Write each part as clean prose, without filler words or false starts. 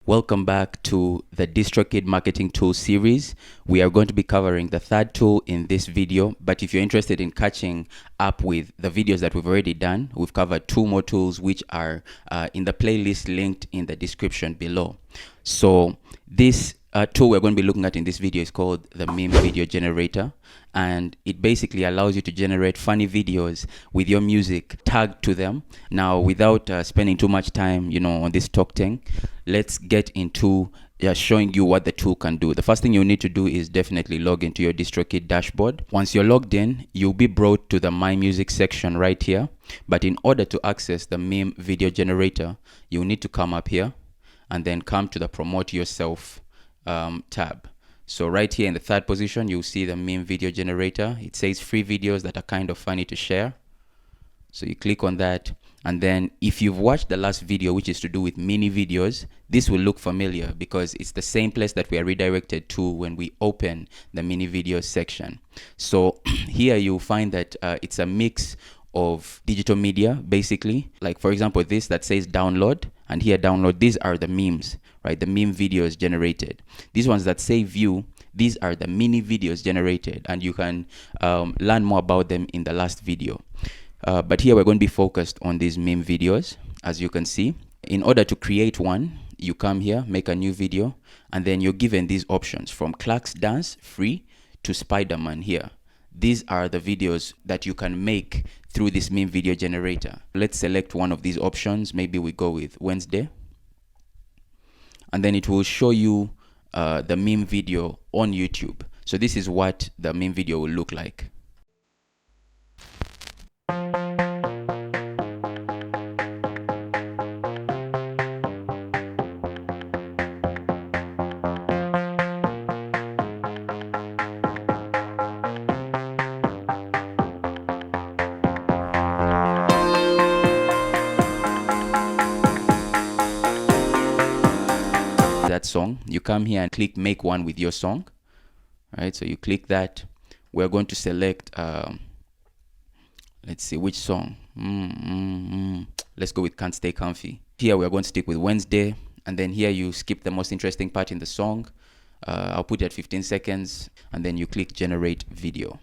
Welcome back to the DistroKid marketing tool series. We are going to be covering the third tool in this video, but if you're interested in catching up with the videos that we've already done, we've covered two more tools which are in the playlist linked in the description below. So this tool we're going to be looking at in this video is called the meme video generator, and it basically allows you to generate funny videos with your music tagged to them. Now, without spending too much time on this talk thing, let's get into showing you what the tool can do. The first thing you need to do is definitely log into your DistroKid dashboard. Once you're logged in, you'll be brought to the My Music section right here. But in order to access the meme video generator, you'll need to come up here and then come to the Promote Yourself tab. So right here in the third position, you'll see the meme video generator. It says free videos that are kind of funny to share. So you click on that, and then if you've watched the last video, which is to do with mini videos, this will look familiar because it's the same place that we are redirected to when we open the mini videos section. So here you'll find that it's a mix of digital media, basically. Like for example, this that says download, and here download, these are the memes, right? The meme videos generated. These ones that say view, these are the mini videos generated, and you can learn more about them in the last video. But here we're going to be focused on these meme videos. As you can see, in order to create one, you come here, make a new video, and then you're given these options from Clark's Dance free to Spider-Man here. These are the videos that you can make through this meme video generator. Let's select one of these options. Maybe we go with Wednesday, and then it will show you the meme video on YouTube. So this is what the meme video will look like. That song, you come here and click make one with your song. Right, so you click that. We're going to select let's see which song. Let's go with Can't Stay Comfy. Here we're going to stick with Wednesday, and then here you skip the most interesting part in the song. I'll put it at 15 seconds, and then you click generate video.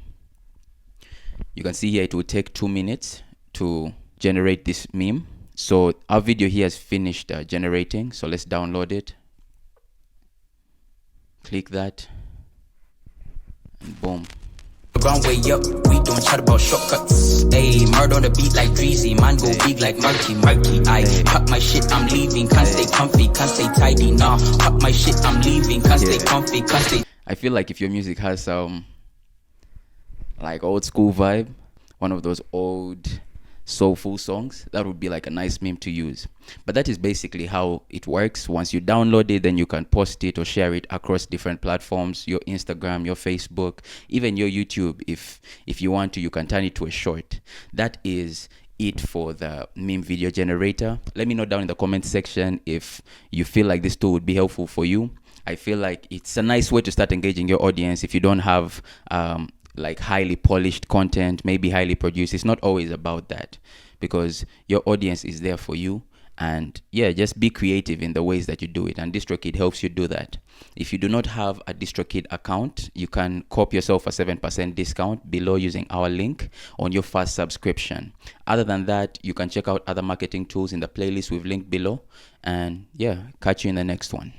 You can see here it will take 2 minutes to generate this meme. So our video here has finished generating, so let's download it. Click that, and boom. Wrong way up, we don't chat about shortcuts. Ayy, murder on the beat like Dreezy, man go big like Marky. I pack my shit, I'm leaving, can't stay comfy, can't stay tidy, nah. Pack my shit, I'm leaving, can't stay comfy, can't stay. I feel like if your music has some like old school vibe, one of those old soulful songs, that would be like a nice meme to use. But that is basically how it works. Once you download it, then you can post it or share it across different platforms, your Instagram, your Facebook, even your YouTube. If you want to, you can turn it to a short. That is it for the meme video generator. Let me know down in the comment section if you feel like this tool would be helpful for you. I feel like it's a nice way to start engaging your audience if you don't have like highly polished content, maybe highly produced. It's not always about that, because your audience is there for you. And yeah, just be creative in the ways that you do it, and DistroKid helps you do that. If you do not have a DistroKid account, you can cop yourself a 7% discount below using our link on your first subscription. Other than that, you can check out other marketing tools in the playlist we've linked below, and yeah, catch you in the next one.